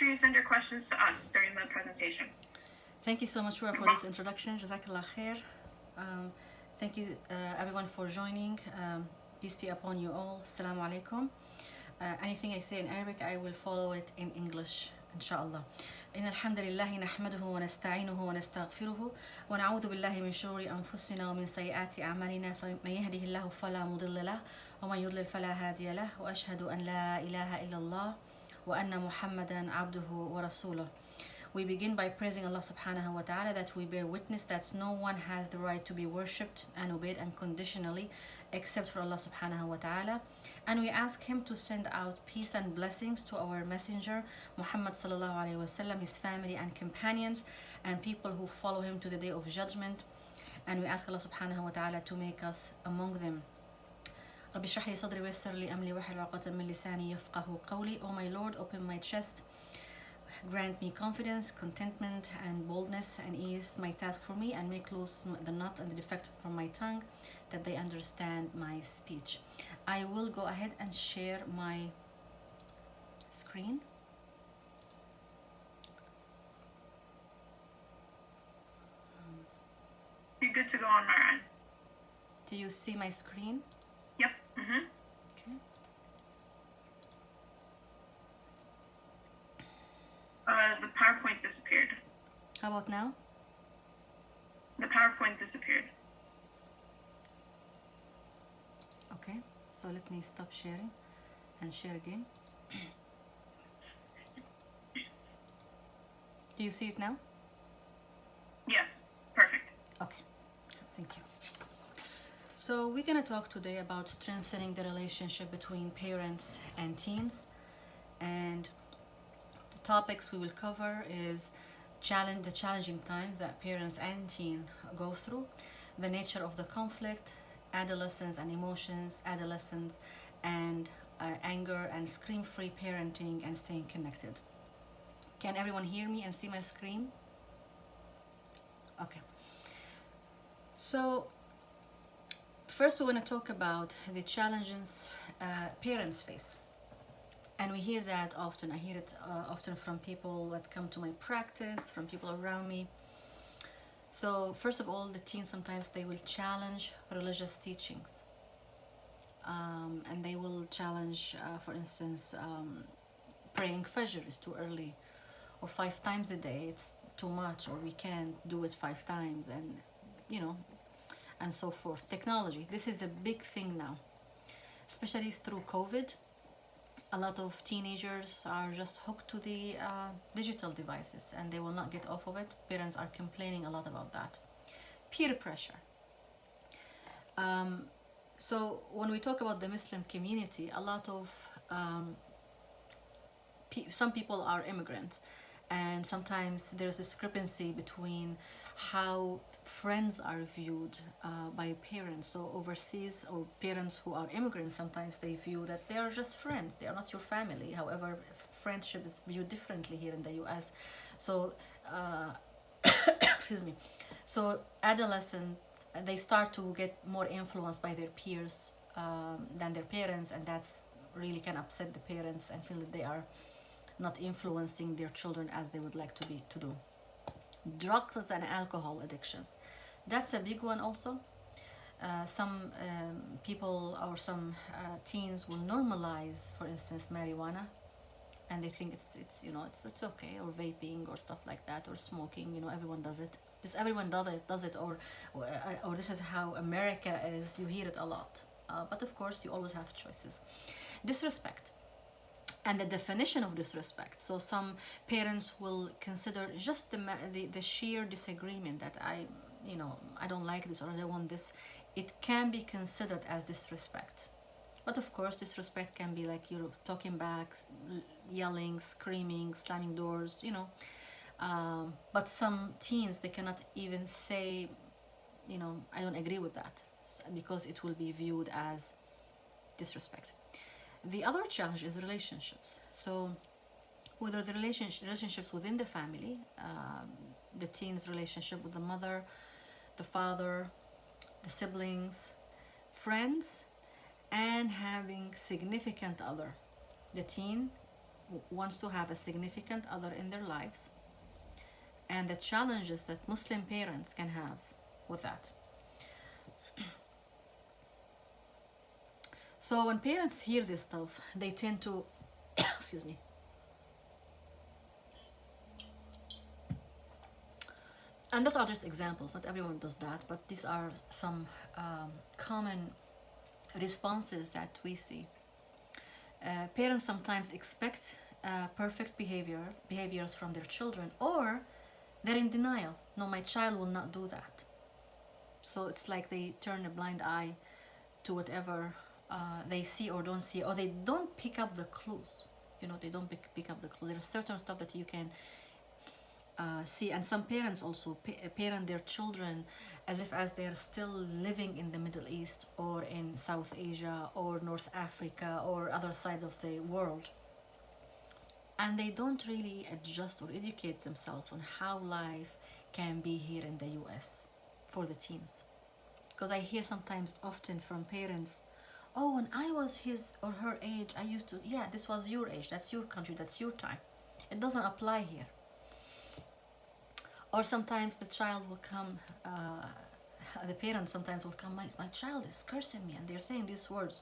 sure you send your questions to us during the presentation. Thank you so much, Shura, for this introduction. Jazakallah khair. Thank you, everyone, for joining. Peace be upon you all. Assalamu alaikum. Anything I say in Arabic, I will follow it in English, inshallah. إن الحمد لله نحمده ونستعينه ونستغفره ونعوذ بالله من شرور أنفسنا ومن سيئات أعمالنا فمن يهده الله فلا مضل له ومن يضلل فلا هادي له وأشهد أن لا إله إلا الله وأن محمدا عبده ورسوله. We begin by praising Allah subhanahu wa ta'ala, that we bear witness that no one has the right to be worshipped and obeyed unconditionally except for Allah subhanahu wa ta'ala. And we ask him to send out peace and blessings to our messenger Muhammad sallallahu alayhi wa sallam, his family and companions, and people who follow him to the day of judgment. And we ask Allah subhanahu wa ta'ala to make us among them. رب اشرح لي صدري ويسر لي أمري واحلل عقدة من لساني يفقهوا قولي. Oh my Lord, open my chest, grant me confidence, contentment, and boldness, and ease my task for me, and make loose the knot and the defect from my tongue, that they understand my speech. I will go ahead and share my screen. You're good to go on my end. Do you see my screen? Yep. Mm-hmm. Okay. The PowerPoint disappeared. How about now? The PowerPoint disappeared. Okay, so let me stop sharing and share again. Do you see it now? Yes. Perfect. Okay, thank you. So we're going to talk today about strengthening the relationship between parents and teens, and the topics we will cover is the challenging times that parents and teens go through, the nature of the conflict, adolescence and emotions, adolescence and anger, and scream-free parenting and staying connected. Can everyone hear me and see my screen? Okay. So first we want to talk about the challenges parents face. And we hear that often. I hear it often from people that come to my practice, from people around me. So first of all, the teens, sometimes they will challenge religious teachings. And they will challenge, for instance, praying Fajr is too early, or 5 times a day, it's too much, or we can't do it 5 times, and and so forth. Technology, this is a big thing now, especially through COVID. A lot of teenagers are just hooked to the digital devices, and they will not get off of it. Parents are complaining a lot about that. Peer pressure. So when we talk about the Muslim community, a lot of some people are immigrants, and sometimes there's a discrepancy between how friends are viewed by parents. So overseas, or parents who are immigrants, sometimes they view that they are just friends, they are not your family. However, friendship is viewed differently here in the US. So excuse me. So adolescents, they start to get more influenced by their peers than their parents, and that's really can upset the parents and feel that they are not influencing their children as they would like to do. Drugs and alcohol addictions, that's a big one also. Some people, or some teens, will normalize, for instance, marijuana, and they think it's okay, or vaping or stuff like that, or smoking. Everyone does it. Everyone does it, or this is how America is. You hear it a lot, but of course you always have choices. Disrespect. And the definition of disrespect. So some parents will consider just the sheer disagreement, that I don't like this, or I don't want this. It can be considered as disrespect. But of course, disrespect can be like you're talking back, yelling, screaming, slamming doors, But some teens, they cannot even say, I don't agree with that, because it will be viewed as disrespect. The other challenge is relationships. So whether the relationships within the family, the teen's relationship with the mother, the father, the siblings, friends, and having significant other. The teen wants to have a significant other in their lives, and the challenges that Muslim parents can have with that. So when parents hear this stuff, they tend to, excuse me, and those are just examples, not everyone does that, but these are some common responses that we see. Parents sometimes expect perfect behaviors from their children, or they're in denial. No, my child will not do that. So it's like they turn a blind eye to whatever they see or don't see, or they don't pick up the clues. They don't pick up the clues. There's certain stuff that you can see, and some parents also parent their children as they're still living in the Middle East or in South Asia or North Africa or other sides of the world, and they don't really adjust or educate themselves on how life can be here in the US for the teens. Because I hear sometimes often from parents, oh, when I was his or her age, I used to, yeah, this was your age, that's your country, that's your time. It doesn't apply here. Or sometimes the child will come, the parents sometimes will come, my child is cursing me, and they're saying these words.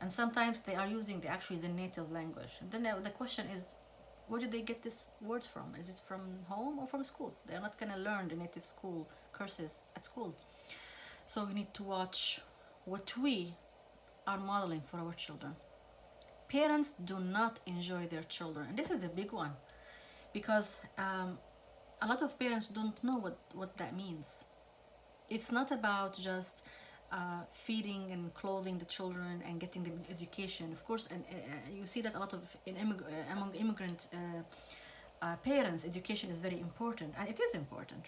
And sometimes they are using the native language. And then the question is, where did they get these words from? Is it from home or from school? They're not going to learn the native school curses at school. So we need to watch what we are modeling for our children. Parents do not enjoy their children. And this is a big one, because a lot of parents don't know what that means. It's not about just feeding and clothing the children and getting them education. Of course, and you see that a lot of among immigrant parents, education is very important, and it is important.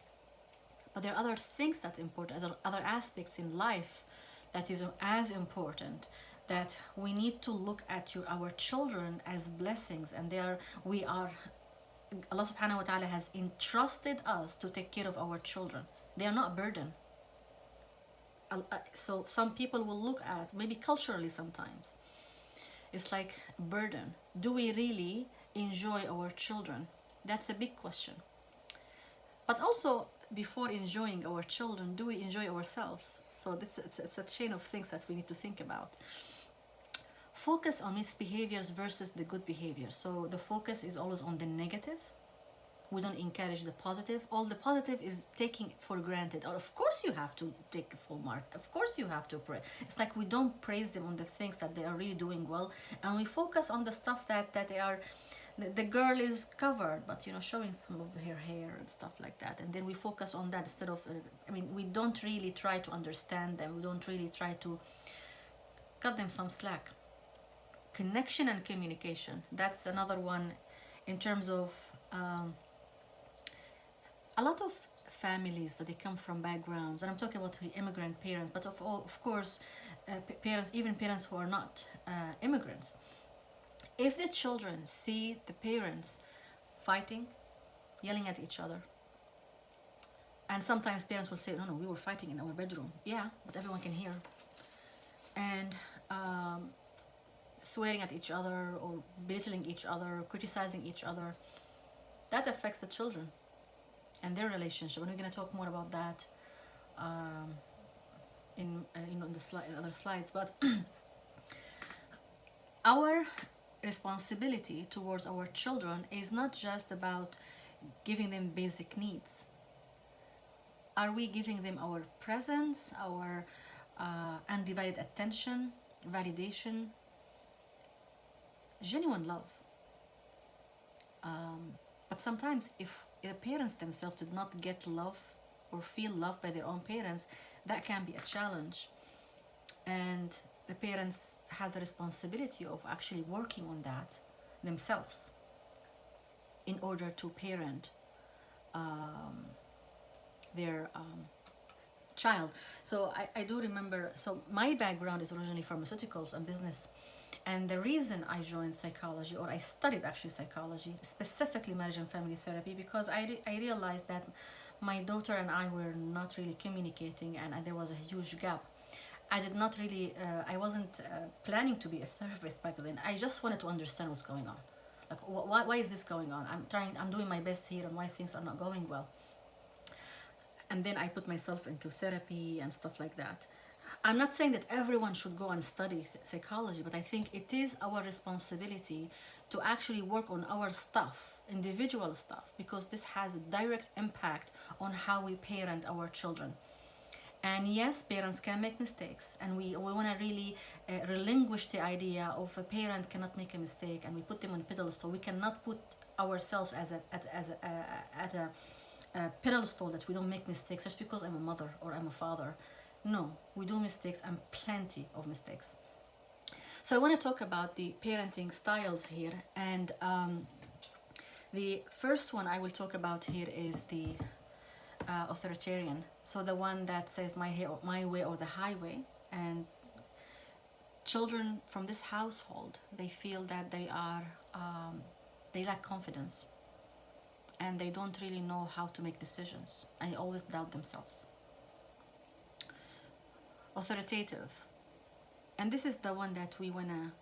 But there are other things that's important, other aspects in life that is as important, that we need to look at our children as blessings, and Allah subhanahu wa ta'ala has entrusted us to take care of our children. They are not a burden. So some people will look at, maybe culturally sometimes, it's like a burden. Do we really enjoy our children? That's a big question. But also, before enjoying our children, do we enjoy ourselves? So it's a chain of things that we need to think about. Focus on misbehaviors versus the good behaviors. So the focus is always on the negative. We don't encourage the positive. All the positive is taking for granted. Or of course you have to take a full mark. Of course you have to pray. It's like we don't praise them on the things that they are really doing well, and we focus on the stuff that they are. The girl is covered, but showing some of her hair and stuff like that, and then we focus on that instead of. We don't really try to understand them. We don't really try to cut them some slack. Connection and communication. That's another one, in terms of. A lot of families that they come from backgrounds, and I'm talking about the immigrant parents, but of course, parents, even parents who are not immigrants. If the children see the parents fighting, yelling at each other, and sometimes parents will say, no, we were fighting in our bedroom. Yeah, but everyone can hear. And swearing at each other, or belittling each other, criticizing each other, that affects the children and their relationship. And we're going to talk more about that in other slides. But our responsibility towards our children is not just about giving them basic needs. Are we giving them our presence, our undivided attention, validation, genuine love? But sometimes if the parents themselves did not get love or feel loved by their own parents, that can be a challenge. And the parents has a responsibility of actually working on that themselves in order to parent their child. So I do remember, so my background is originally pharmaceuticals and business. And the reason I joined psychology, or I studied actually psychology, specifically marriage and family therapy, because I realized that my daughter and I were not really communicating, and there was a huge gap. I did not really, I wasn't planning to be a therapist back then. I just wanted to understand what's going on. Like, why is this going on? I'm doing my best here, and why things are not going well? And then I put myself into therapy and stuff like that. I'm not saying that everyone should go and study psychology, but I think it is our responsibility to actually work on our stuff, individual stuff, because this has a direct impact on how we parent our children. And yes, parents can make mistakes, and we want to really relinquish the idea of a parent cannot make a mistake, and we put them on pedestal. We cannot put ourselves at a pedestal that we don't make mistakes just because I'm a mother or I'm a father. No, we do mistakes, and plenty of mistakes. So I want to talk about the parenting styles here, and the first one I will talk about here is the authoritarian. So the one that says my way or the highway, and children from this household, they feel that they lack confidence, and they don't really know how to make decisions, and they always doubt themselves. Authoritative, and this is the one that we want to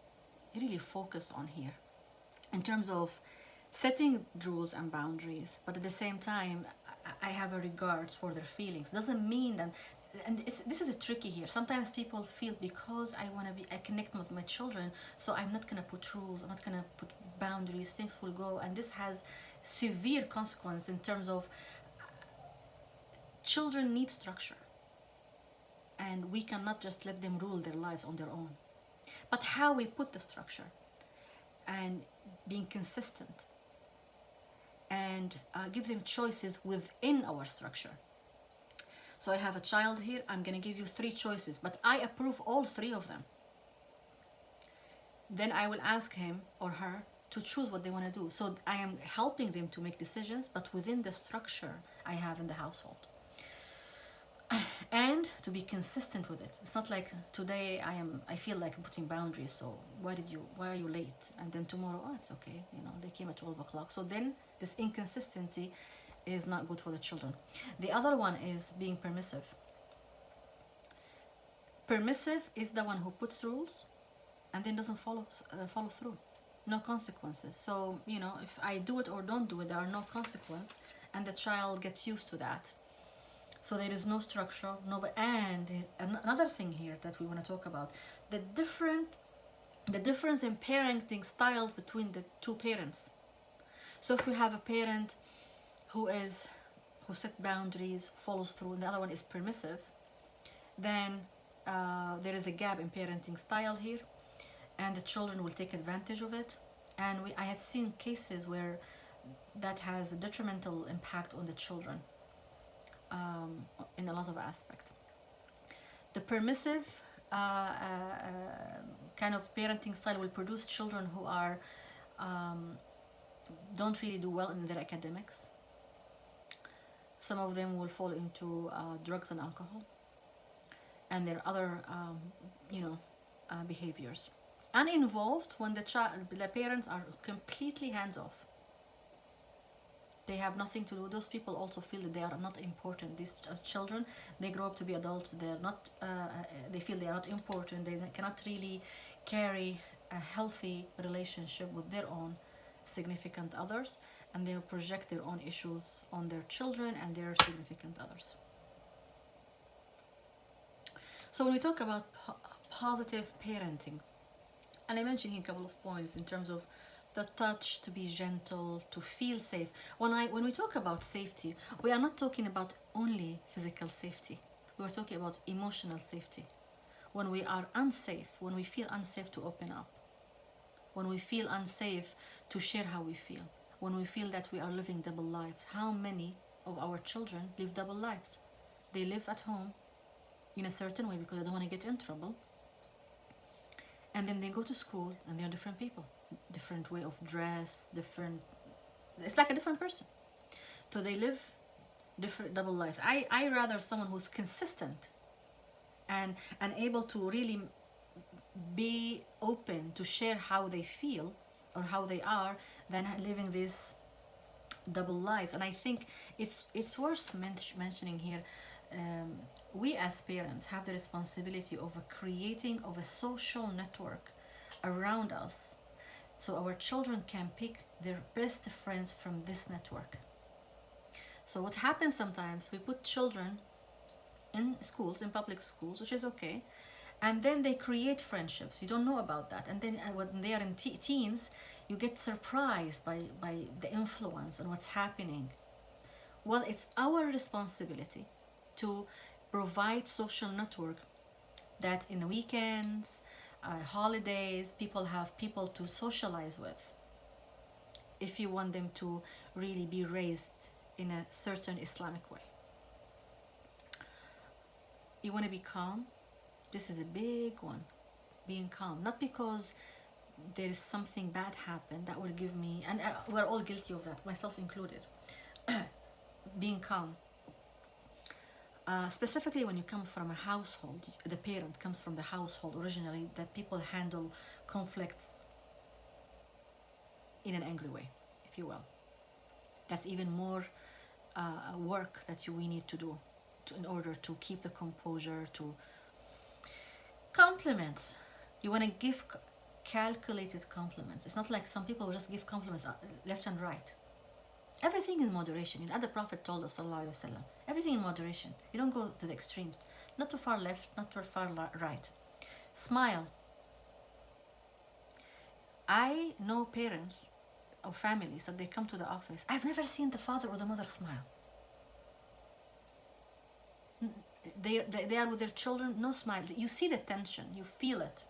really focus on here in terms of setting rules and boundaries, but at the same time I have a regard for their feelings. Doesn't mean that, and this is a tricky here. Sometimes people feel because I connect with my children, so I'm not gonna put rules, I'm not gonna put boundaries, things will go, and this has severe consequence in terms of children need structure, and we cannot just let them rule their lives on their own. But how we put the structure, and being consistent, and give them choices within our structure. So I have a child here, I'm going to give you 3 choices, but I approve all 3 of them. Then I will ask him or her to choose what they want to do. So I am helping them to make decisions, but within the structure I have in the household. And to be consistent with it. It's not like today I feel like putting boundaries, so why are you late? And then tomorrow, oh, it's okay, they came at 12 o'clock. So then this inconsistency is not good for the children. The other one is being permissive. Permissive is the one who puts rules and then doesn't follow through. No consequences. So, if I do it or don't do it, there are no consequences, and the child gets used to that. So there is no structure, and another thing here that we want to talk about, the difference in parenting styles between the 2 parents. So if we have a parent who set boundaries, follows through, and the other one is permissive, then there is a gap in parenting style here, and the children will take advantage of it. And I have seen cases where that has a detrimental impact on the children. In a lot of aspects. The permissive kind of parenting style will produce children who are don't really do well in their academics. Some of them will fall into drugs and alcohol, and there are other behaviors. Uninvolved when the parents are completely hands off. They have nothing to do. Those people also feel that they are not important. These children, they grow up to be adults. They're not. They feel they are not important. They cannot really carry a healthy relationship with their own significant others, and they project their own issues on their children and their significant others. So when we talk about positive parenting, and I mentioned here a couple of points in terms of the touch, to be gentle, to feel safe. When we talk about safety, we are not talking about only physical safety. We are talking about emotional safety. When we are unsafe, when we feel unsafe to open up, when we feel unsafe to share how we feel, when we feel that we are living double lives. How many of our children live double lives? They live at home in a certain way because they don't want to get in trouble, and then they go to school and they are different people. Different way of dress, it's like a different person. So they live different double lives. I rather someone who's consistent and able to really be open to share how they feel or how they are than living these double lives. And I think it's worth mentioning here, we as parents have the responsibility of creating a social network around us So our children can pick their best friends from this network. So what happens sometimes, we put children in schools, in public schools, which is okay, and then they create friendships. You don't know about that. And then when they are in teens, you get surprised by the influence and what's happening. Well, it's our responsibility to provide social network that in the weekends, holidays, people have people to socialize with if you want them to really be raised in a certain Islamic way. You want to be calm. This is a big one. Being calm, not because there is something bad happened that will give me, and we're all guilty of that, myself included. Being calm, specifically when you come from a household, the parent comes from the household originally that people handle conflicts in an angry way, if you will. That's even more work that we need to do in order to keep the composure, to compliments. You want to give calculated compliments. It's not like some people will just give compliments left and right. Everything in moderation. You know, the Prophet told us, sallallahu alaihi wasallam, everything in moderation. You don't go to the extremes. Not too far left, not too far right. Smile. I know parents or families that they come to the office. I've never seen the father or the mother smile. They are with their children, no smile. You see the tension, you feel it.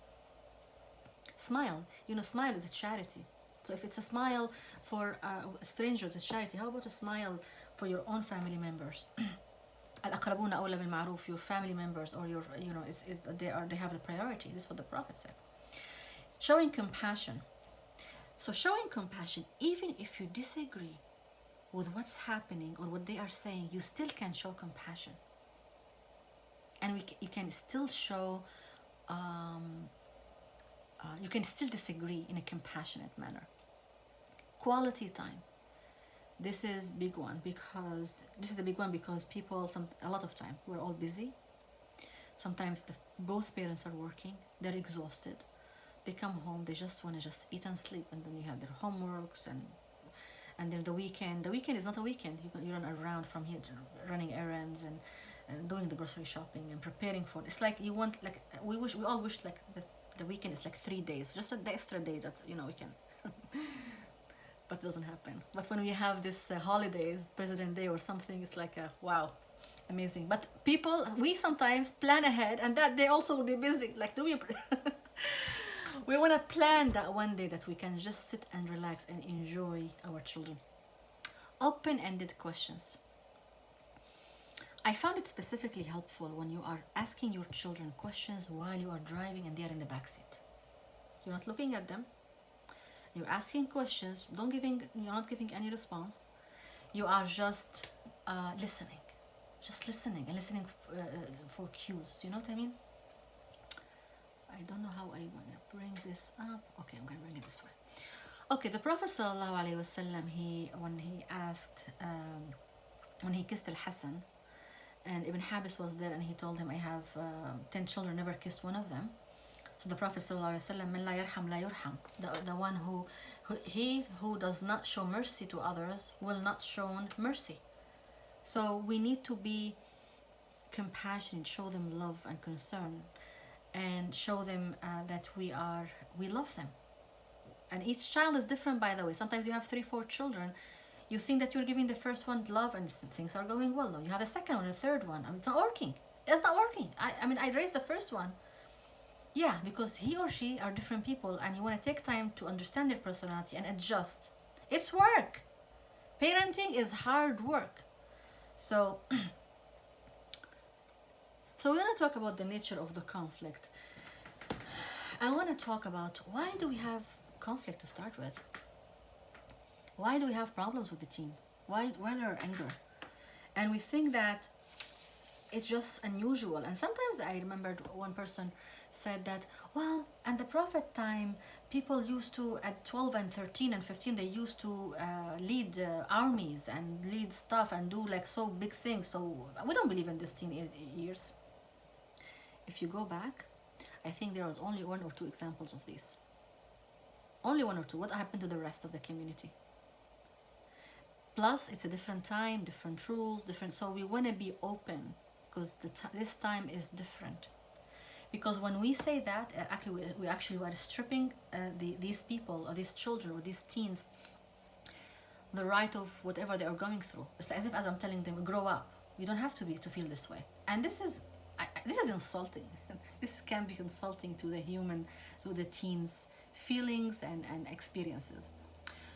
Smile. You know, smile is a charity. So if it's a smile for strangers, it's charity. How about a smile for your own family members? Al-aqrabuna awla bil ma'ruf, your family members, or your, you know, they have a priority. This is what the Prophet said. Showing compassion. So showing compassion, even if you disagree with what's happening or what they are saying, you still can show compassion. And you can still show, you can still disagree in a compassionate manner. Quality time. This is big one because people, a lot of time, we're all busy. Sometimes both parents are working, they're exhausted. They come home, they just want to just eat and sleep, and then you have their homeworks, and then the weekend is not a weekend. You run around from here to running errands and doing the grocery shopping and preparing for it. It's like you want, like we all wish like the weekend is like 3 days, just the extra day that, you know, we can but it doesn't happen. But when we have this holidays, President Day or something, it's like wow, amazing. But we sometimes plan ahead, and that day also will be busy. Like, do we want to plan that one day that we can just sit and relax and enjoy our children. Open-ended questions. I found it specifically helpful when you are asking your children questions while you are driving and they are in the backseat. You're not looking at them. You're asking questions. You're not giving any response. You are just listening. Just listening and listening for cues. You know what I mean? I don't know how I'm going to bring this up. Okay, I'm going to bring it this way. Okay, the Prophet sallallahu alaihi wasallam, when he kissed Al-Hassan, and Ibn Habis was there, and he told him, I have 10 children, never kissed one of them. So the Prophet sallallahu alaihi wasallam, man la yarham la yurham, the one who does not show mercy to others will not show mercy. So we need to be compassionate, show them love and concern, and show them that we love them. And each child is different, by the way. Sometimes you have 3-4 children. You think that you're giving the first one love and things are going well. No, you have a second one, a third one. I mean, it's not working. It's not working. I raised the first one. Yeah, because he or she are different people, and you want to take time to understand their personality and adjust. It's work. Parenting is hard work. So we want to talk about the nature of the conflict. I want to talk about, why do we have conflict to start with? Why do we have problems with the teens? Why there anger? And we think that it's just unusual. And sometimes I remembered one person said that, well, at the Prophet time, people used to, at 12 and 13 and 15, they used to lead armies and lead stuff and do like so big things. So we don't believe in this teen years. If you go back, I think there was only 1 or 2 examples of this. Only one or two. What happened to the rest of the community? Plus, it's a different time, different rules, different. So we want to be open because this time is different. Because when we say that, actually, we actually are stripping these people or these children or these teens the right of whatever they are going through. It's as if as I'm telling them, grow up. You don't have to feel this way. And this is insulting. This can be insulting to the teens' feelings and experiences.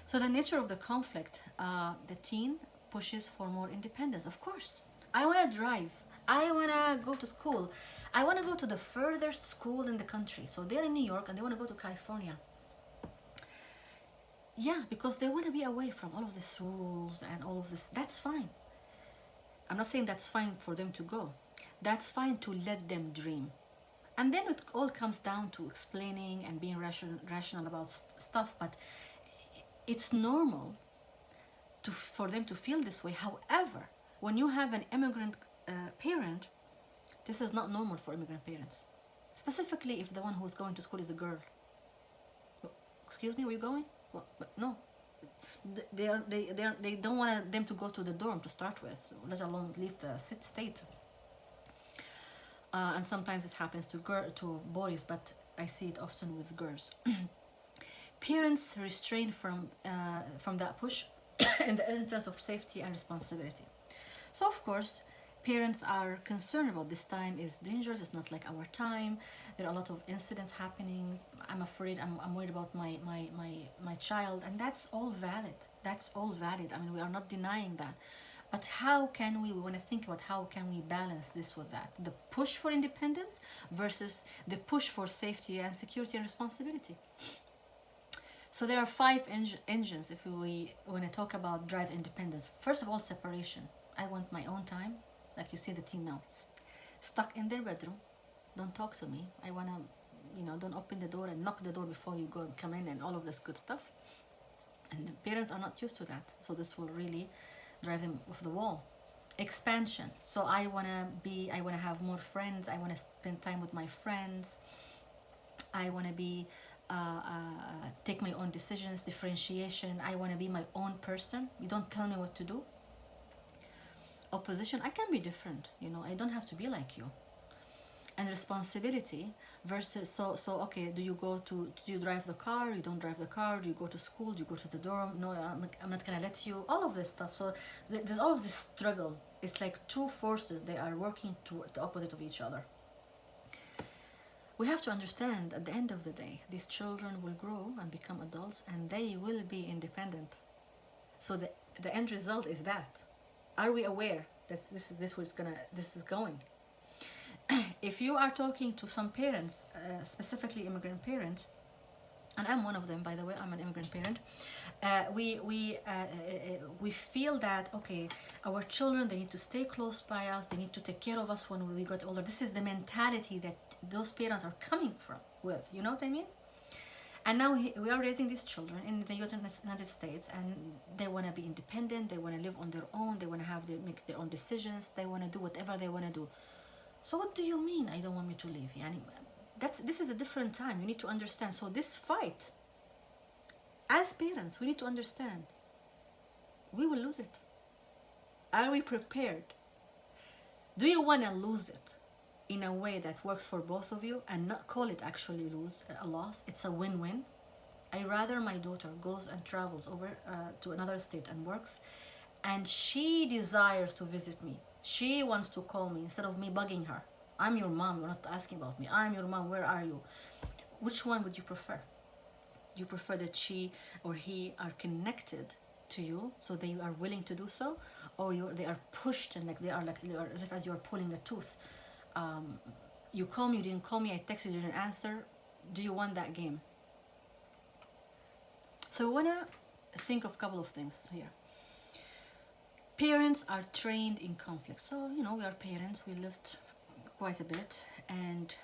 So the nature of the conflict, the teen pushes for more independence. Of course, I want to drive. I want to go to school. I want to go to the furthest school in the country. So they're in New York and they want to go to California. Yeah, because they want to be away from all of these rules and all of this. That's fine. I'm not saying that's fine for them to go. That's fine to let them dream. And then it all comes down to explaining and being rational about stuff. But it's normal for them to feel this way. However, when you have an immigrant parent, this is not normal for immigrant parents. Specifically if the one who's going to school is a girl. Excuse me, where are you going? Well, but no, they don't want them to go to the dorm to start with, let alone leave the state. And sometimes it happens to boys, but I see it often with girls. Parents restrain from that push in the interest of safety and responsibility. So of course, parents are concerned about this time is dangerous. It's not like our time. There are a lot of incidents happening. I'm afraid. I'm worried about my child, and that's all valid. That's all valid. I mean, we are not denying that. But how can we want to think about how can we balance this with that? The push for independence versus the push for safety and security and responsibility. So there are 5 engines if we want to talk about drive independence. First of all, separation. I want my own time. Like you see the teen now, stuck in their bedroom. Don't talk to me. I want to, don't open the door and knock the door before you go and come in and all of this good stuff. And the parents are not used to that. So this will really drive them off the wall. Expansion. So I want to have more friends. I want to spend time with my friends. I want to take my own decisions. Differentiation. I want to be my own person. You don't tell me what to do. Opposition. I can be different. I don't have to be like you. And responsibility versus so okay, do you drive the car? You don't drive the car? Do you go to school? Do you go to the dorm? No, I'm not gonna let you. All of this stuff. So there's all of this struggle. It's like 2 forces. They are working toward the opposite of each other. We have to understand at the end of the day, these children will grow and become adults and they will be independent. So the end result is that. Are we aware that this is going? If you are talking to some parents, specifically immigrant parents, and I'm one of them, by the way, I'm an immigrant parent, we feel that, okay, our children, they need to stay close by us, they need to take care of us when we get older. This is the mentality that those parents are coming with, you know what I mean? And now we are raising these children in the United States, and they want to be independent, they want to live on their own, they want to make their own decisions, they want to do whatever they want to do. So what do you mean, I don't want me to leave? This is a different time, you need to understand. So this fight, as parents, we need to understand, we will lose it. Are we prepared? Do you want to lose it in a way that works for both of you and not call it actually a loss? It's a win-win. I rather my daughter goes and travels over to another state and works, and she desires to visit me. She wants to call me instead of me bugging her. I'm your mom, you're not asking about me. I'm your mom, where are you? Which one would you prefer? Do you prefer that she or he are connected to you, so they are willing to do so, or they are pushed and they are as if you're pulling a tooth? You call me, you didn't call me, I texted you, you didn't answer. Do you want that game? So we want to think of a couple of things here. Parents are trained in conflict. So, we are parents, we lived quite a bit, and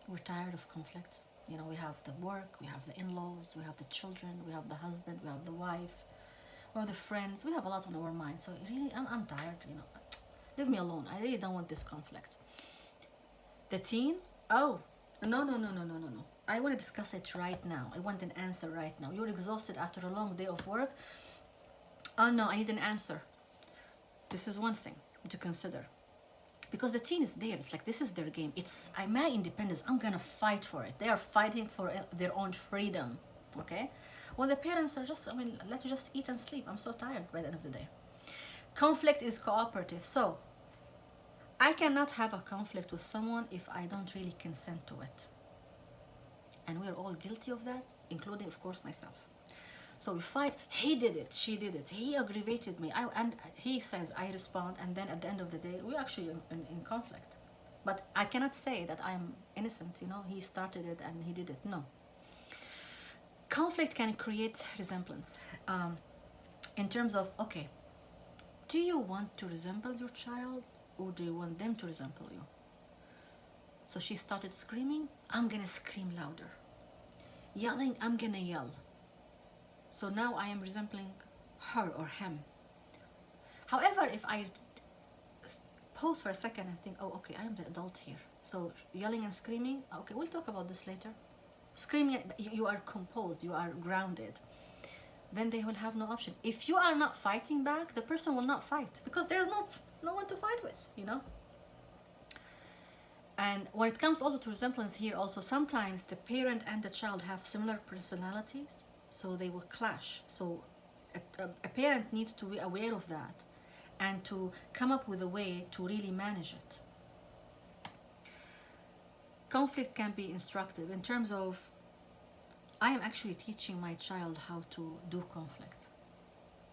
we're tired of conflict. We have the work, we have the in-laws, we have the children, we have the husband, we have the wife, we have the friends. We have a lot on our mind. So really, I'm tired, Leave me alone. I really don't want this conflict. The teen, oh, no. I want to discuss it right now. I want an answer right now. You're exhausted after a long day of work. Oh no, I need an answer. This is one thing to consider. Because the teen is there. It's like, this is their game. It's my independence. I'm going to fight for it. They are fighting for their own freedom. Okay? Well, the parents are just, let you just eat and sleep. I'm so tired by the end of the day. Conflict is cooperative. So, I cannot have a conflict with someone if I don't really consent to it. And we're all guilty of that, including, of course, myself. So we fight, he did it, she did it, he aggravated me, and he says, I respond, and then at the end of the day, we're actually in conflict. But I cannot say that I'm innocent, he started it and he did it. No. Conflict can create resemblance. In terms of, okay, do you want to resemble your child or do you want them to resemble you? So she started screaming, I'm gonna scream louder. Yelling, I'm gonna yell. So now I am resembling her or him. However, if I pause for a second and think, oh, okay, I am the adult here. So yelling and screaming, okay, we'll talk about this later. Screaming, you are composed, you are grounded. Then they will have no option. If you are not fighting back, the person will not fight because there's no one to fight with, And when it comes also to resemblance here, also sometimes the parent and the child have similar personalities, so they will clash. So a parent needs to be aware of that and to come up with a way to really manage it. Conflict can be instructive in terms of, I am actually teaching my child how to do conflict.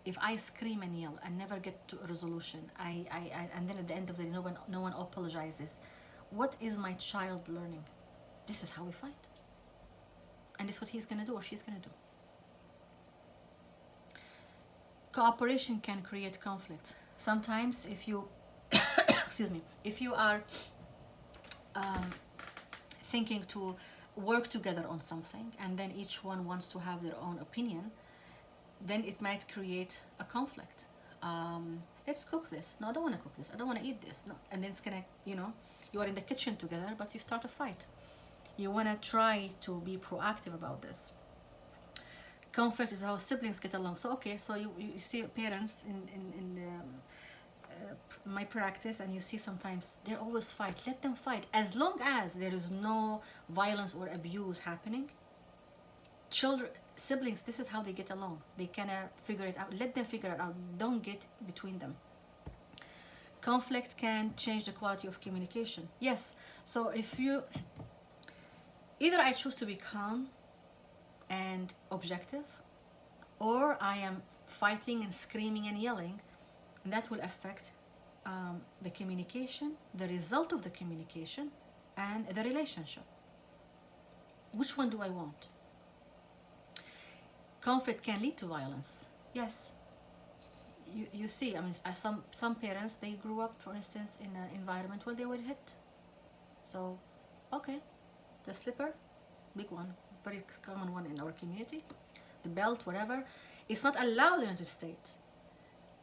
If I scream and yell and never get to a resolution, and then at the end of the day no one apologizes, what is my child learning? This is how we fight. And this is what he's going to do or she's going to do. Cooperation can create conflict. Sometimes if you, if you are thinking to work together on something and then each one wants to have their own opinion, then it might create a conflict. Let's cook this. No, I don't want to cook this. I don't want to eat this. No. And then it's going to, you are in the kitchen together, but you start a fight. You want to try to be proactive about this. Conflict is how siblings get along. So, okay, so you see parents in my practice, and you see sometimes they always fight. Let them fight. As long as there is no violence or abuse happening, siblings, this is how they get along. They kind of figure it out. Let them figure it out. Don't get between them. Conflict can change the quality of communication. Yes, so if you, either I choose to be calm and objective, or I am fighting and screaming and yelling, and that will affect the communication, the result of the communication, and the relationship. Which one do I want? Conflict can lead to violence. Yes. You see, some parents, they grew up, for instance, in an environment where they were hit. So, okay, the slipper, big one, very common one in our community, the belt, whatever, it's not allowed in the United States,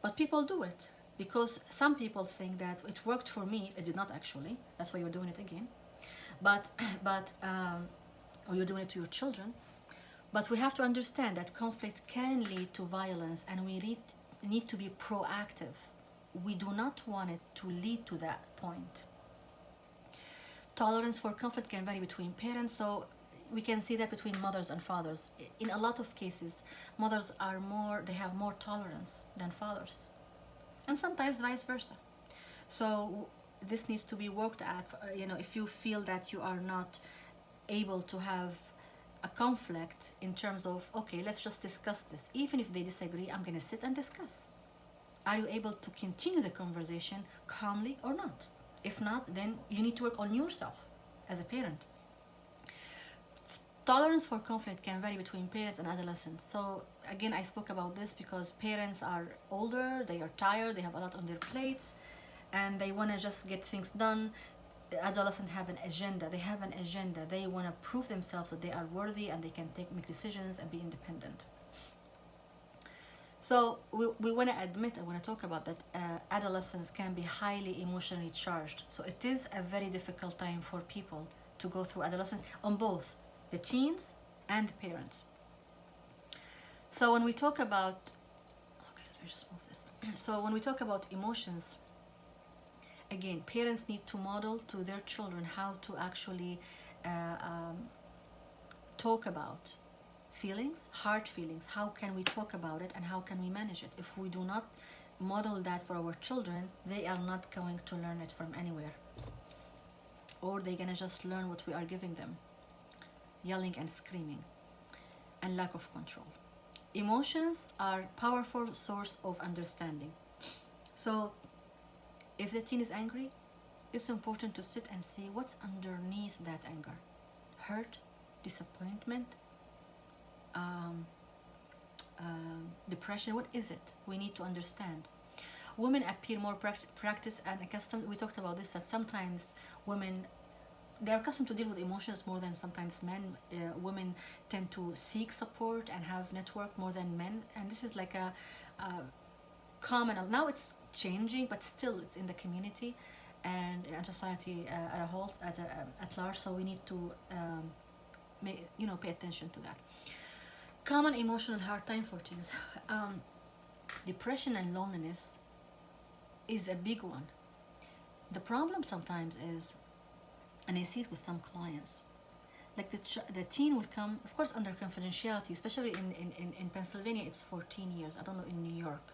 but people do it because some people think that it worked for me. It did not actually. That's why you're doing it again. Or you're doing it to your children. But we have to understand that conflict can lead to violence, and we need to be proactive. We do not want it to lead to that point. Tolerance for conflict can vary between parents, so we can see that between mothers and fathers. In a lot of cases, mothers they have more tolerance than fathers, and sometimes vice versa. So this needs to be worked at. If you feel that you are not able to have a conflict in terms of, okay, let's just discuss this. Even if they disagree, I'm going to sit and discuss. Are you able to continue the conversation calmly or not? If not, then you need to work on yourself as a parent. Tolerance for conflict can vary between parents and adolescents. So again, I spoke about this because parents are older, they are tired, they have a lot on their plates, and they want to just get things done. The adolescents have an agenda. They have an agenda. They want to prove themselves that they are worthy and they can make decisions and be independent. So we want to admit, I want to talk about that adolescence can be highly emotionally charged. So it is a very difficult time for people to go through adolescence on both the teens and the parents. So when we talk about, okay, let me just move this. So when we talk about emotions, again, parents need to model to their children how to actually talk about feelings, hard feelings. How can we talk about it and how can we manage it? If we do not model that for our children, they are not going to learn it from anywhere. Or they're gonna just learn what we are giving them, yelling and screaming, and lack of control. Emotions are powerful source of understanding. So if the teen is angry, it's important to sit and see what's underneath that anger. Hurt, disappointment, depression. What is it? We need to understand. Women appear more practiced and accustomed. We talked about this, that sometimes women, they're accustomed to deal with emotions more than sometimes men. Women tend to seek support and have network more than men, and this is like a common. Now it's changing, but still it's in the community and society at a whole, at large. So we need to pay attention to that. Common emotional hard time for teens. Depression and loneliness is a big one. The problem sometimes is, and I see it with some clients, like the teen would come, of course, under confidentiality, especially in Pennsylvania, it's 14 years. I don't know in New York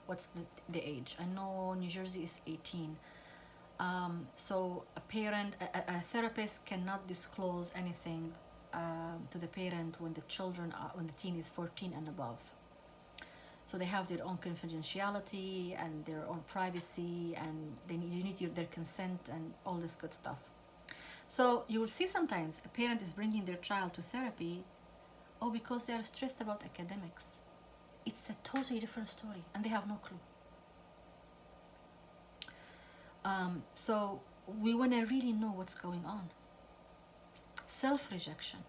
what's the age. I know New Jersey is 18. So a parent, a therapist cannot disclose anything to the parent when when the teen is 14 and above. So they have their own confidentiality and their own privacy, and you need their consent and all this good stuff. So you will see sometimes a parent is bringing their child to therapy, because they are stressed about academics. It's a totally different story, and they have no clue. So we want to really know what's going on. Self-rejection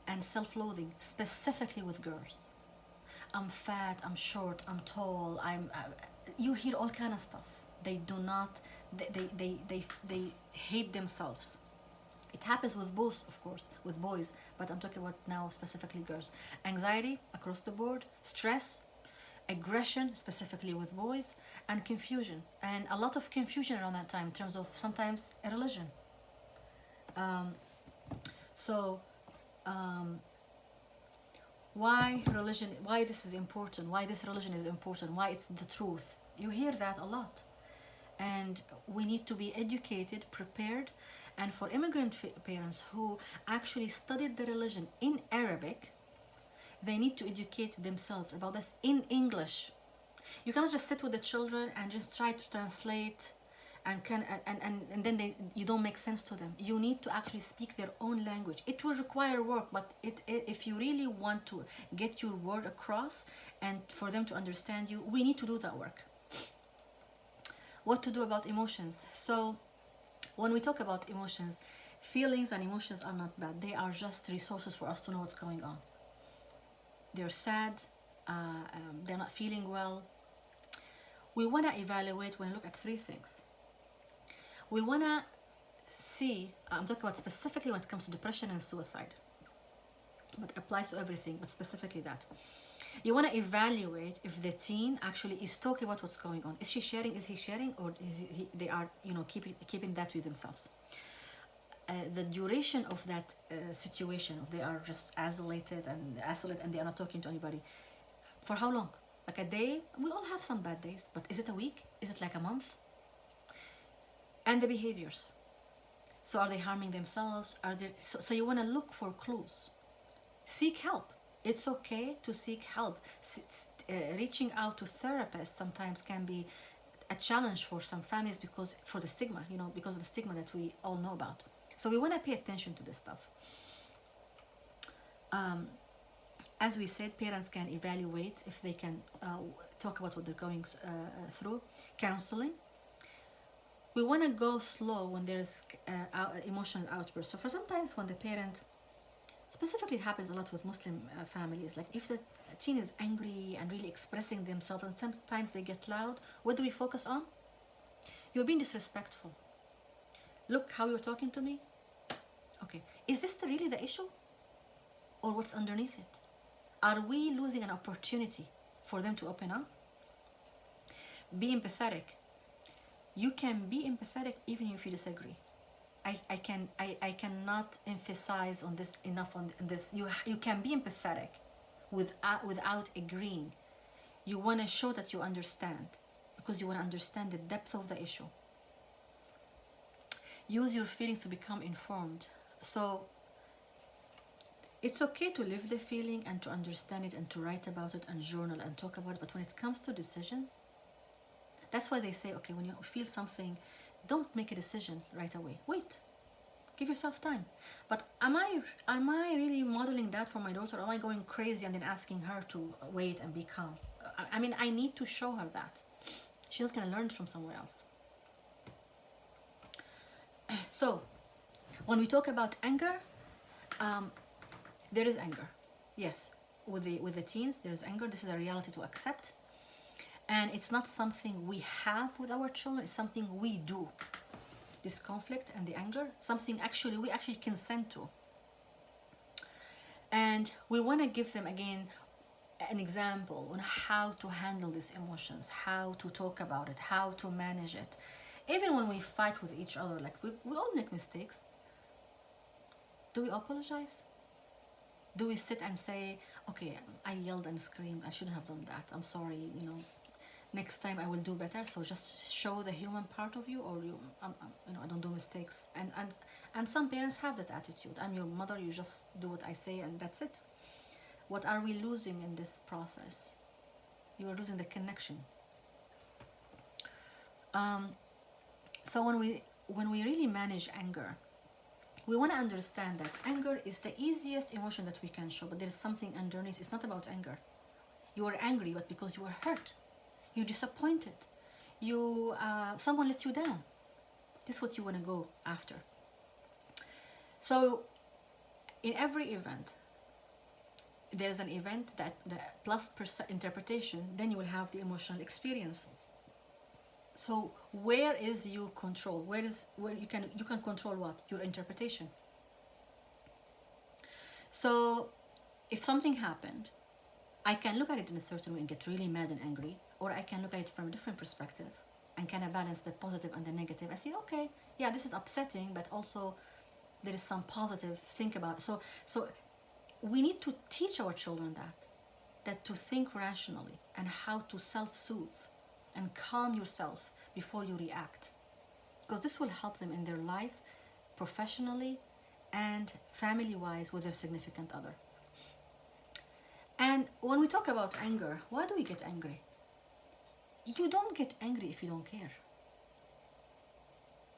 and self-loathing, specifically with girls. I'm fat, I'm short, I'm tall, you hear all kind of stuff. They do not, they hate themselves. It happens with both, of course, with boys, but I'm talking about now specifically girls. Anxiety across the board, stress, aggression, specifically with boys, and confusion. And a lot of confusion around that time in terms of sometimes a religion. Why religion, why this is important, why this religion is important, why it's the truth. You hear that a lot. And we need to be educated, prepared. And for immigrant parents who actually studied the religion in Arabic, they need to educate themselves about this in English. You cannot just sit with the children and just try to translate and then you don't make sense to them. You need to actually speak their own language. It will require work, but if you really want to get your word across and for them to understand you, we need to do that work. What to do about emotions? So when we talk about emotions, feelings and emotions are not bad. They are just resources for us to know what's going on. They're sad, they're not feeling well. We want to evaluate when we look at three things. We want to see, I'm talking about specifically when it comes to depression and suicide, but it applies to everything, but specifically that. You want to evaluate if the teen actually is talking about what's going on. Is she sharing? Is he sharing? Or they are, keeping that with themselves. The duration of that situation, if they are just isolated and they are not talking to anybody, for how long? Like a day? We all have some bad days, but is it a week? Is it like a month? And the behaviors. So are they harming themselves? So you want to look for clues. Seek help. It's okay to seek help. Reaching out to therapists sometimes can be a challenge for some families because of the stigma that we all know about. So we want to pay attention to this stuff. As we said, parents can evaluate if they can talk about what they're going through. Counseling. We want to go slow when there's emotional outbursts. So for sometimes when the parent, specifically it happens a lot with Muslim families, like if the teen is angry and really expressing themselves and sometimes they get loud, what do we focus on? You're being disrespectful. Look how you're talking to me. Okay, is this really the issue? Or what's underneath it? Are we losing an opportunity for them to open up? Be empathetic. You can be empathetic even if you disagree. I cannot emphasize on this enough on this. You can be empathetic without agreeing. You want to show that you understand because you want to understand the depth of the issue. Use your feelings to become informed. So it's okay to live the feeling and to understand it and to write about it and journal and talk about it. But when it comes to decisions, that's why they say, okay, when you feel something, don't make a decision right away. Wait. Give yourself time. But am I really modeling that for my daughter? Am I going crazy and then asking her to wait and be calm? I mean, I need to show her that. She's going to learn it from somewhere else. So, when we talk about anger, there is anger. Yes, with the teens, there is anger. This is a reality to accept. And it's not something we have with our children. It's something we do. This conflict and the anger, something we actually consent to. And we want to give them, again, an example on how to handle these emotions, how to talk about it, how to manage it. Even when we fight with each other, like we all make mistakes. Do we apologize? Do we sit and say, okay, I yelled and screamed, I shouldn't have done that, I'm sorry, next time I will do better. So just show the human part of you, or I don't do mistakes. And some parents have that attitude. I'm your mother, you just do what I say and that's it. What are we losing in this process? You are losing the connection. So when we really manage anger, we want to understand that anger is the easiest emotion that we can show, but there is something underneath. It's not about anger. You are angry, but because you are hurt. You're disappointed. Someone let you down. This is what you want to go after. So in every event, there's an event that the plus interpretation, then you will have the emotional experience. So where is your control? Where you can control what? Your interpretation. So if something happened, I can look at it in a certain way and get really mad and angry, or I can look at it from a different perspective and kind of balance the positive and the negative. I say, okay, yeah, this is upsetting, but also there is some positive. Think about it. So we need to teach our children that to think rationally and how to self-soothe and calm yourself before you react, because this will help them in their life, professionally and family-wise, with their significant other. And when we talk about anger, why do we get angry? You don't get angry if you don't care.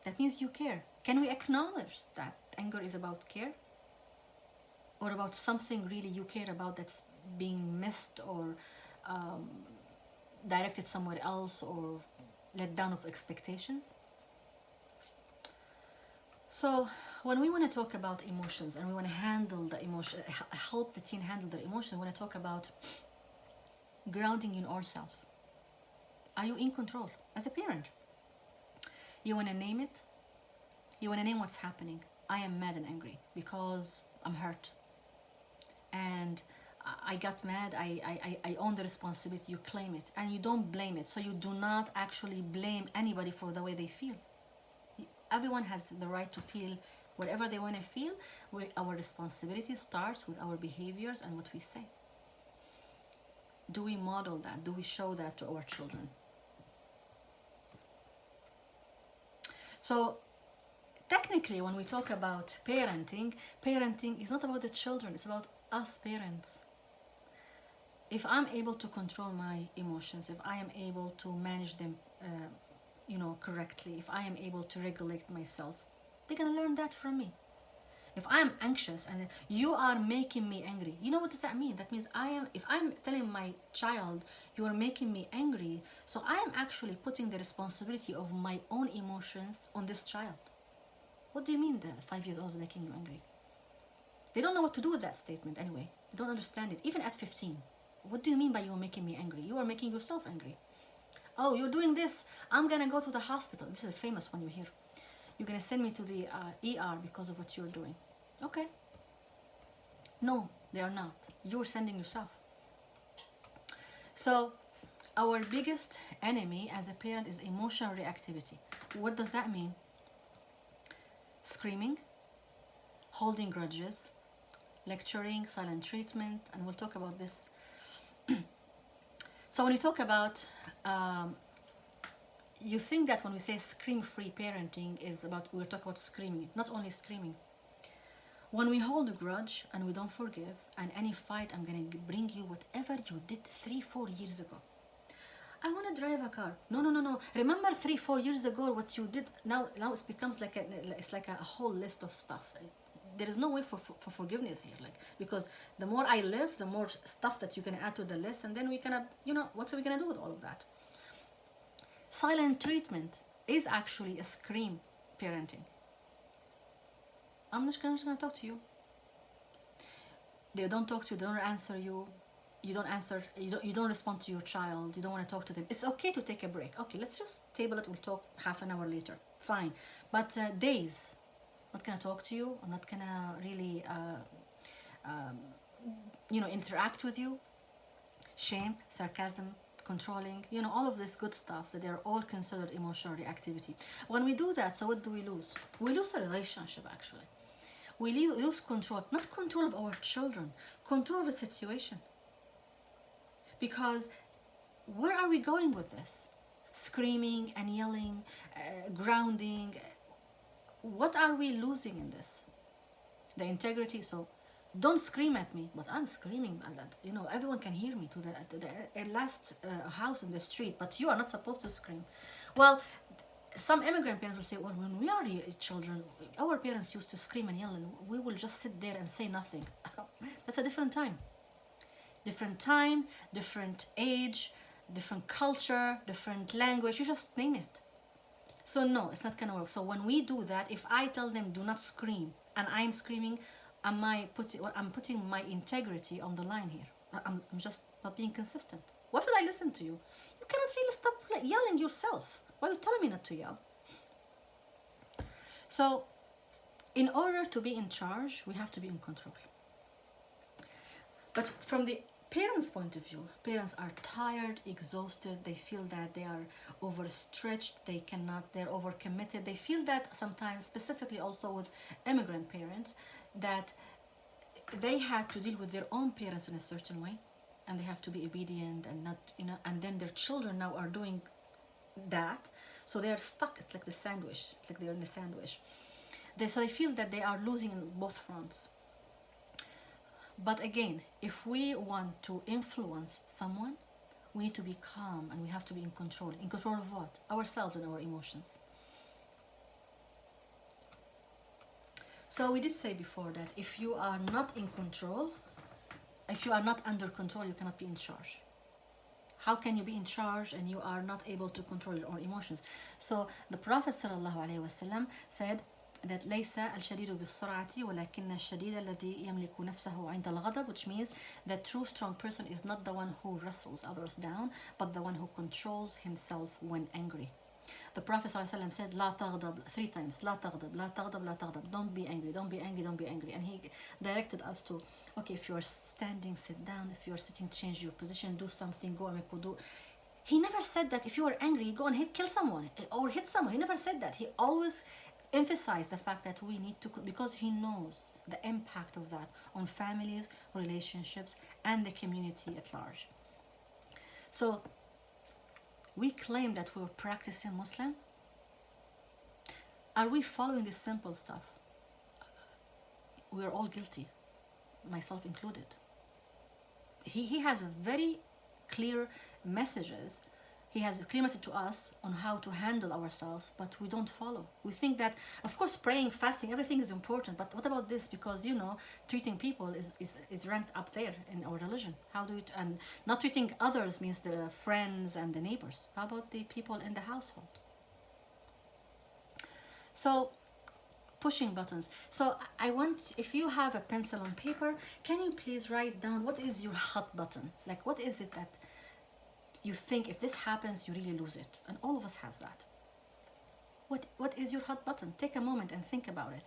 That means you care. Can we acknowledge that anger is about care? Or about something really you care about that's being missed, or directed somewhere else, or let down of expectations? So when we want to talk about emotions and we want to handle the emotion, help the teen handle their emotions, we want to talk about grounding in ourselves. Are you in control as a parent? You want to name it. You want to name what's happening. I am mad and angry because I'm hurt. And I got mad, I own the responsibility, you claim it. And you don't blame it. So you do not actually blame anybody for the way they feel. Everyone has the right to feel whatever they want to feel. Our responsibility starts with our behaviors and what we say. Do we model that? Do we show that to our children? So technically, when we talk about parenting is not about the children, it's about us parents. If I'm able to control my emotions, if I am able to manage them correctly, if I am able to regulate myself, they're gonna learn that from me. If I am anxious and you are making me angry, you know what does that mean? That means if I'm telling my child, you are making me angry, so I am actually putting the responsibility of my own emotions on this child. What do you mean that 5 years old is making you angry? They don't know what to do with that statement anyway. They don't understand it, even at 15. What do you mean by you're making me angry? You are making yourself angry. Oh, you're doing this, I'm gonna go to the hospital. This is a famous one you hear. You're gonna send me to the ER because of what you're doing. Okay. No, they are not. You're sending yourself. So, our biggest enemy as a parent is emotional reactivity. What does that mean? Screaming, holding grudges, lecturing, silent treatment, and we'll talk about this. So, when we talk about, you think that when we say scream-free parenting is about, we're talking about screaming, not only screaming. When we hold a grudge and we don't forgive, and any fight, I'm gonna bring you whatever you did 3-4 years ago. I want to drive a car. No. Remember 3-4 years ago what you did. Now it becomes like it's like a whole list of stuff. There is no way for forgiveness here, like, because the more I live, the more stuff that you can add to the list, and then we gonna, what's we gonna do with all of that? Silent treatment is actually a scream parenting. I'm just gonna talk to you. They don't talk to you. They don't answer you. You don't answer. You don't respond to your child. You don't want to talk to them. It's okay to take a break. Okay, let's just table it. We'll talk half an hour later. Fine, but days. I'm not gonna talk to you. I'm not gonna really, interact with you. Shame, sarcasm, controlling. All of this good stuff that they're all considered emotional reactivity. When we do that, so what do we lose? We lose a relationship actually. We lose control, not control of our children, control of the situation. Because where are we going with this? Screaming and yelling, grounding. What are we losing in this? The integrity. So don't scream at me, but I'm screaming. Everyone can hear me to the last house in the street, but you are not supposed to scream. Well, some immigrant parents will say, well, when we are children, our parents used to scream and yell, and we will just sit there and say nothing. That's a different time. Different time, different age, different culture, different language, you just name it. So no, it's not gonna work. So when we do that, if I tell them do not scream and I'm screaming, I'm putting my integrity on the line here. I'm just not being consistent. Why should I listen to you? You cannot really stop yelling yourself. Why are you telling me not to yell? So in order to be in charge, we have to be in control. But from the parents' point of view, parents are tired, exhausted, they feel that they are overstretched, they're overcommitted. They feel that sometimes, specifically also with immigrant parents, that they had to deal with their own parents in a certain way, and they have to be obedient and not, and then their children now are doing that, so they are stuck. It's like the sandwich, it's like they're in a sandwich. So they feel that they are losing on both fronts. But again, if we want to influence someone, we need to be calm and we have to be in control. In control of what? Ourselves and our emotions. So we did say before that if you are not in control, if you are not under control, you cannot be in charge. How can you be in charge and you are not able to control your own emotions? So the Prophet ﷺ said that ليس الشديد بالسرعة ولكن الشديد الذي يملك نفسه عند الغضب, which means the true strong person is not the one who wrestles others down, but the one who controls himself when angry. The Prophet ﷺ said لا تغضب 3 times. لا تغضب, لا تغضب, لا تغضب. Don't be angry, don't be angry, don't be angry. And he directed us to, okay, if you are standing, sit down. If you are sitting, change your position, do something, go and wudu. He never said that if you are angry, go and kill someone or hit someone. He never said that. He always emphasized the fact that we need to, because he knows the impact of that on families, relationships, and the community at large. So we claim that we're practicing Muslims. Are we following this simple stuff? We're all guilty, myself included. He has a very clear messages. He has a clear message to us on how to handle ourselves, but we don't follow. We think that, of course, praying, fasting, everything is important, but what about this? Because, treating people is ranked up there in our religion. How do it, and not treating others means the friends and the neighbors. How about the people in the household? So, pushing buttons. So I want, if you have a pencil and paper, can you please write down what is your hot button? Like, what is it that you think if this happens, you really lose it? And all of us have that. What is your hot button? Take a moment and think about it.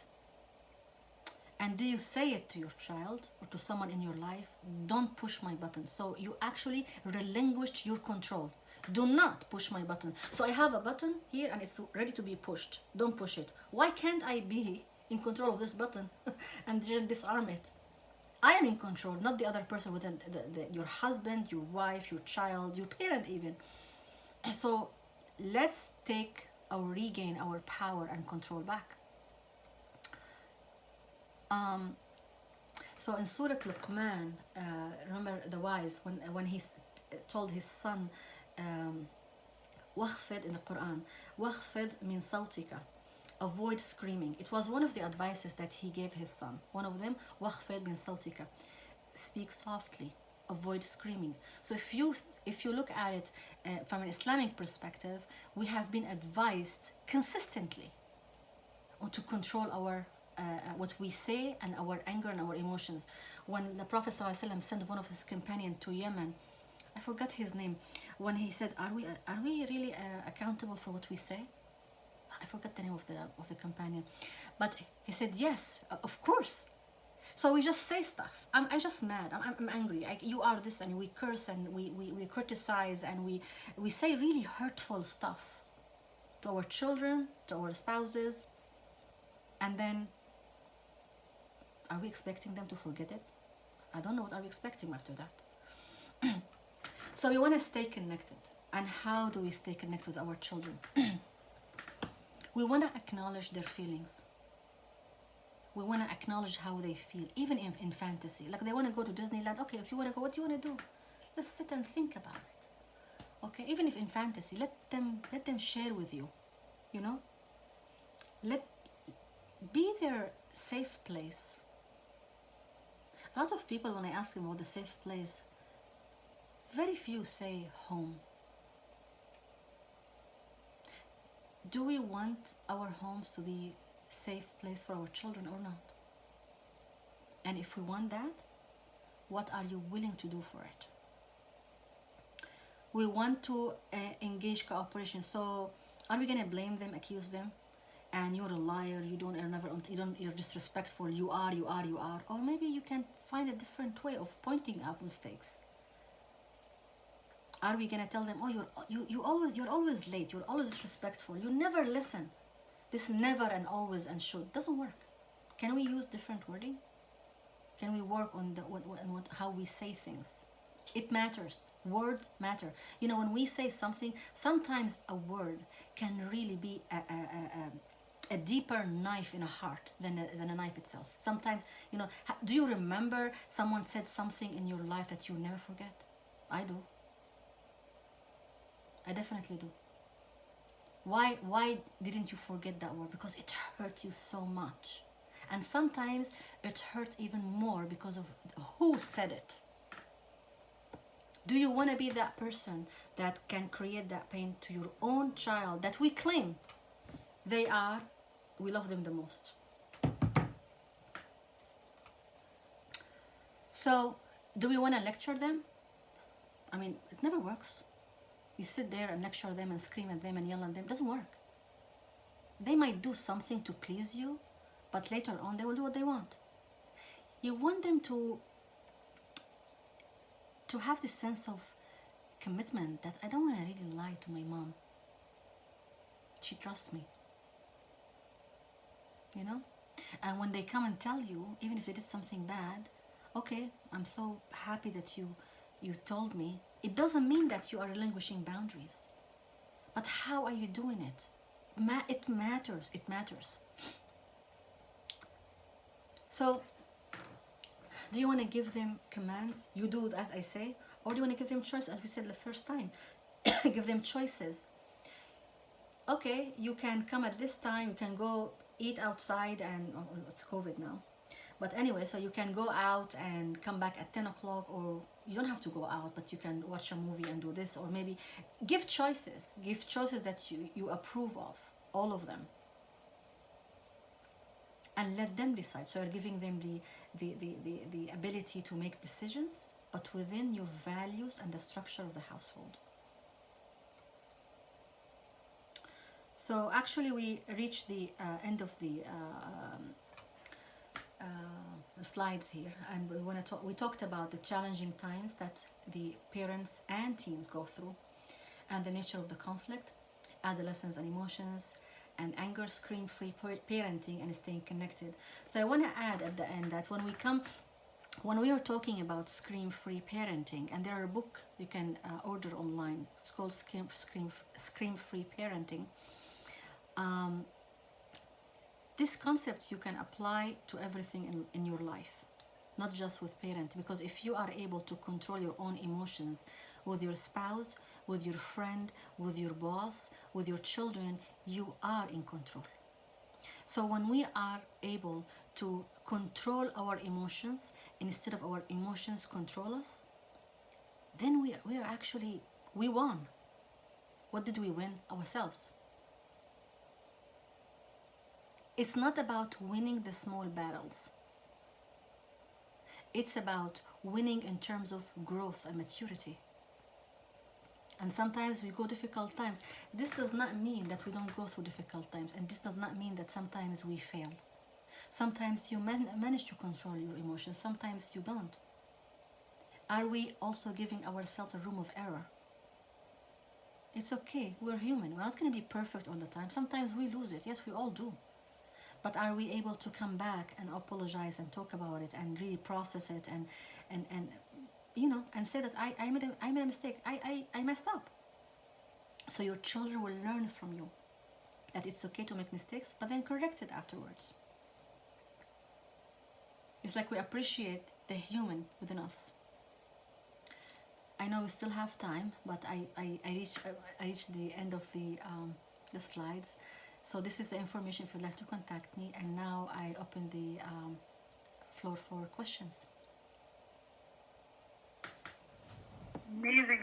And do you say it to your child or to someone in your life? Don't push my button. So you actually relinquished your control. Do not push my button. So I have a button here and it's ready to be pushed. Don't push it. Why can't I be in control of this button and just disarm it? I am in control, not the other person within your husband, your wife, your child, your parent even. So let's take or regain our power and control back. So in Surah Luqman, remember the wise, when he told his son, واخفض in the Quran, واخفض من صوتك, avoid screaming. It was one of the advices that he gave his son. One of them, واخفض من صوتك, speak softly, avoid screaming. So if you look at it from an Islamic perspective, we have been advised consistently to control our what we say and our anger and our emotions. When the Prophet ﷺ sent one of his companions to Yemen, I forgot his name, when he said, are we really accountable for what we say? I forgot the name of the companion, but he said, yes, of course. So we just say stuff. I'm just mad. I'm angry. You are this, and we curse and we criticize and we say really hurtful stuff to our children, to our spouses, and then are we expecting them to forget it? I don't know. What are we expecting after that? So we want to stay connected. And how do we stay connected with our children? We want to acknowledge their feelings. We want to acknowledge how they feel, even in fantasy. Like they want to go to Disneyland. Okay, if you want to go, what do you want to do? Let's sit and think about it. Okay, even if in fantasy, let them share with you. You know, be their safe place. A lot of people, when I ask them about the safe place, very few say home. Do we want our homes to be a safe place for our children or not? And if we want that, what are you willing to do for it? We want to engage cooperation. So are we going to blame them, accuse them? And you're a liar, you're disrespectful, you are. Or maybe you can find a different way of pointing out mistakes. Are we gonna tell them, oh, you're always late, you're always disrespectful, you never listen? This never and always and should doesn't work. Can we use different wording? Can we work on how we say things? It matters. Words matter. You know, when we say something, sometimes a word can really be a deeper knife in a heart than a knife itself. Sometimes, you know, do you remember someone said something in your life that you never forget? I do. I definitely do. Why didn't you forget that word? Because it hurt you so much. And sometimes it hurts even more because of who said it. Do you want to be that person that can create that pain to your own child that we claim we love them the most? So, do we want to lecture them? I mean, it never works. You sit there and lecture them and scream at them and yell at them. It doesn't work. They might do something to please you, but later on they will do what they want. You want them to have this sense of commitment that I don't want to really lie to my mom. She trusts me. You know? And when they come and tell you, even if they did something bad, okay, I'm so happy that you told me. It doesn't mean that you are relinquishing boundaries. But how are you doing it? It matters. It matters. So, do you want to give them commands? You do as I say. Or do you want to give them choice, as we said the first time? Give them choices. Okay, you can come at this time. You can go eat outside and... Oh, it's COVID now. But anyway, so you can go out and come back at 10 o'clock, or you don't have to go out, but you can watch a movie and do this, or maybe give choices. Give choices that you approve of, all of them. And let them decide. So you're giving them the ability to make decisions, but within your values and the structure of the household. So actually we reached the end of the slides here, and we want to talk. We talked about the challenging times that the parents and teens go through, and the nature of the conflict, adolescence and emotions, and anger, screen-free parenting, and staying connected. So I want to add at the end that when we are talking about screen-free parenting, and there are a book you can order online. It's called Screen-Free Parenting. This concept you can apply to everything in your life, not just with parent, because if you are able to control your own emotions with your spouse, with your friend, with your boss, with your children, you are in control. So when we are able to control our emotions instead of our emotions control us, then we won. What did we win? Ourselves. It's not about winning the small battles. It's about winning in terms of growth and maturity. And sometimes we go difficult times. This does not mean that we don't go through difficult times, and this does not mean that sometimes we fail. Sometimes you manage to control your emotions, sometimes you don't. Are we also giving ourselves a room of error? It's okay, we're human. We're not going to be perfect all the time. Sometimes we lose it. Yes, we all do. But are we able to come back and apologize and talk about it and really process it and and say that I made a mistake. I messed up. So your children will learn from you that it's okay to make mistakes, but then correct it afterwards. It's like we appreciate the human within us. I know we still have time, but I reached the end of the slides. So this is the information if you'd like to contact me. And now I open the floor for questions. Amazing.